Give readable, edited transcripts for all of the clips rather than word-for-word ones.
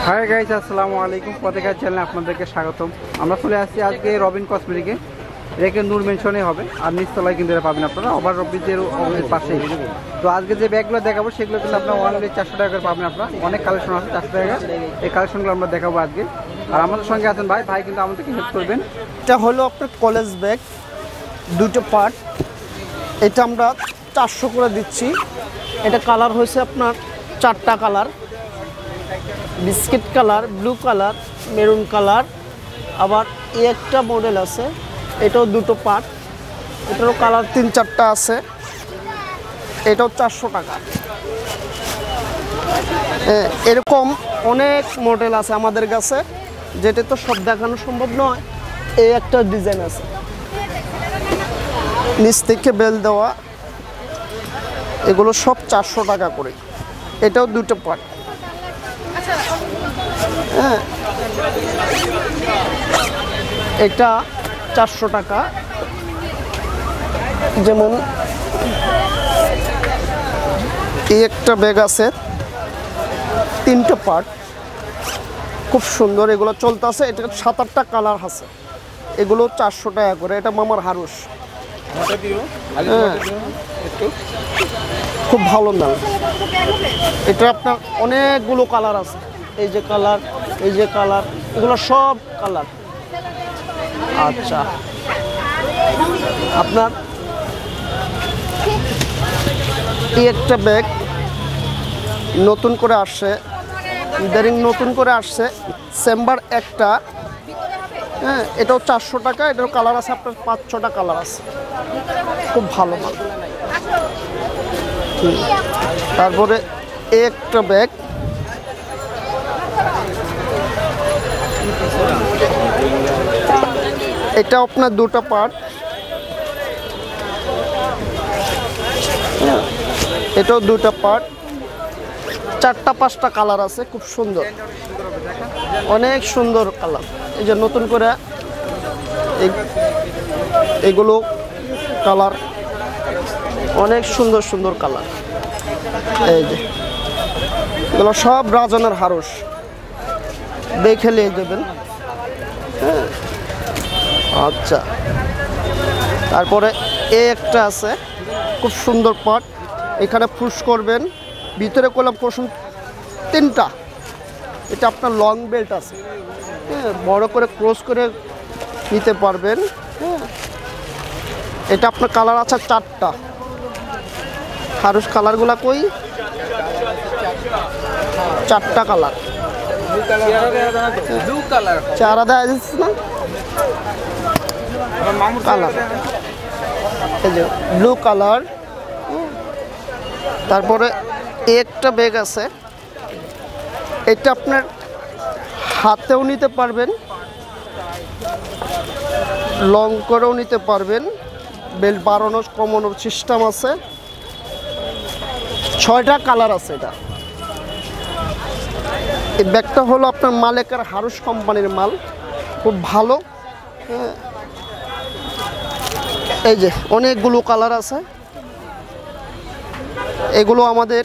Hi guys, আসসালামু আলাইকুম। পতেকার চ্যানেলে আপনাদেরকে স্বাগতম। আমরা চলে আসছি আজকে রবিন কসমেটিকে। এটা নূর মেনশনে হবে, আর নিচতলায় কিন্তু এটা পাবেন আপনারা ওভার ব্রিজের পাশেই। তো আজকে যে ব্যাগগুলো দেখাবো সেগুলো কিন্তু আপনার অনলি 400 টাকা করে পাবেন। আপনারা অনেক কালেকশন আছে 400 টাকা। এই কালেকশনগুলো আমরা দেখাবো আজকে। আর আমাদের সঙ্গে আছেন ভাই কিন্তু আমাদেরকে হেল্প করবেন। এটা হলো আপনার কলেজ ব্যাগ, দুটো পার্ট। এটা আমরা 400 করে দিচ্ছি। এটা কালার হয়েছে আপনার 4টা colour, biscuit colour, blue colour, maroon colour, আবার একটা মডেল আছে, এটাও দুটো পার্ট, এটারও কালার 3-4টা আছে। এটাও 400 টাকা। এরকম অনেক মডেল আছে আমাদের কাছে, যেটা তো সব দেখানো সম্ভব নয়। এই একটা ডিজাইন আছে, নিচ থেকে বেল দেওয়া, এগুলো সব 400 টাকা করে। এটাও দুটো পার্ট। হ্যাঁ, এটা 400 টাকা। যেমন এই একটা ব্যাগ আছে, 3টা পার্ট, খুব সুন্দর। এগুলো চলতে আছে, এটা 7-8টা কালার আছে। এগুলো 400 টাকা করে। এটা মামার হারুস, খুব ভালো দাম। এটা আপনার অনেকগুলো কালার আছে, এই যে কালার, এই যে কালার, এগুলো সব কালার। আচ্ছা, আপনার এই একটা ব্যাগ নতুন করে আসছে, নতুন করে আসছে, চেম্বার একটা। হ্যাঁ, এটাও 400 টাকা। এটাও কালার আছে আপনার 5-6টা কালার আছে, খুব ভালো মাল। তারপরে একটা ব্যাগ, এটা আপনার দুটো পার্ট, এটাও দুটো পার্ট, 4টা-5টা কালার আছে, খুব সুন্দর, অনেক সুন্দর কালার। এই যে নতুন করে এগুলো কালার, অনেক সুন্দর সুন্দর কালার। এই যে এগুলো সব রাজনের হারস, দেখে নিয়ে যাবেন। হ্যাঁ, আচ্ছা। তারপরে একটা আছে, খুব সুন্দর পাট। এখানে পুশ করবেন, ভিতরে করলাম কুসুম 3টা। এটা আপনার লং বেল্ট আছে, হ্যাঁ, বড় করে ক্রস করে নিতে পারবেন। হ্যাঁ, এটা আপনার কালার আছে 4টা। হারুস কালারগুলা কই? 4টা কালার। চারা দেওয়া যাচ্ছে না কালার, এই যে ব্লু কালার। তারপরে একটা ব্যাগ আছে, এটা আপনার হাতেও নিতে পারবেন, লং করেও নিতে পারবেন, বেল্ট বাড়ানোর কমানোর সিস্টেম আছে। 6টা কালার আছে। এটা এই ব্যাগটা হলো আপনার মালেকার হারুস কোম্পানির মাল, খুব ভালো। হ্যাঁ, এই যে অনেকগুলো কালার আছে। এগুলো আমাদের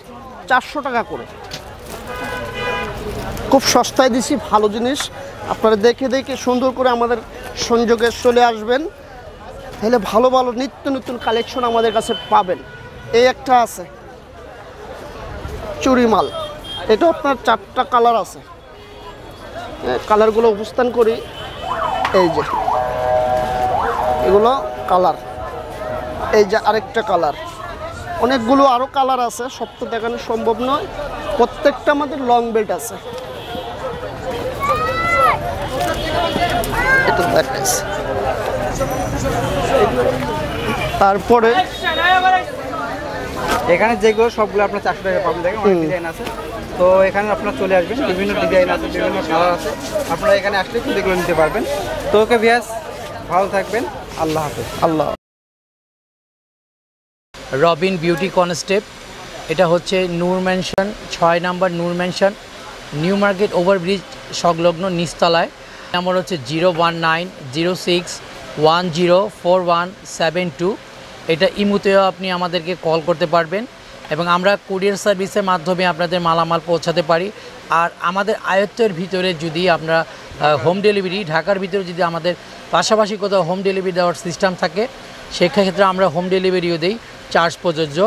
400 টাকা করে, খুব সস্তায় দিছি, ভালো জিনিস। আপনারা দেখে দেখে সুন্দর করে আমাদের সংযোগে চলে আসবেন, তাহলে ভালো ভালো নিত্য নতুন কালেকশন আমাদের কাছে পাবেন। এই একটা আছে চুরি মাল, এটা আপনার 4টা কালার আছে। কালারগুলো অবস্থান করি, এই যে এগুলো কালার, এই যে আরেকটা কালার, অনেকগুলো আরও কালার আছে, সব তো দেখানো সম্ভব নয়। প্রত্যেকটা আমাদের লং বেল্ট আছে। এটা দেখাইছে। তারপরে এখানে যেগুলো সবগুলো আপনার 400 টাকা পাবেন। দেখেন অনেক ডিজাইন আছে, তো এখানে আপনারা চলে আসবেন। বিভিন্ন ডিজাইন আছে, বিভিন্ন কালার আছে, আপনারা এখানে আসলে কিন্তু এগুলো নিতে পারবেন। তো ওকে ভিয়াস, ভালো থাকবেন, আল্লাহ হাফেজ। আল্লাহ। রবিন বিউটি কনস্টেপ, এটা হচ্ছে নূর ম্যানশন, 6 নম্বর নূর ম্যানশন, নিউ মার্কেট ওভারব্রিজ সংলগ্ন নিচতলায়। নম্বর হচ্ছে 01906104172। এটা ইমুতেও আপনি আমাদেরকে কল করতে পারবেন। এবং আমরা কুরিয়ার সার্ভিসের মাধ্যমে আপনাদের মালামাল পৌঁছাতে পারি। আর আমাদের আয়ত্তের ভিতরে যদি আমরা হোম ডেলিভারি, ঢাকার ভিতরে যদি আমাদের পাশাপাশি কোথাও হোম ডেলিভারি দেওয়ার সিস্টেম থাকে, সেক্ষেত্রে আমরা হোম ডেলিভারিও দিই, চার্জ প্রযোজ্য।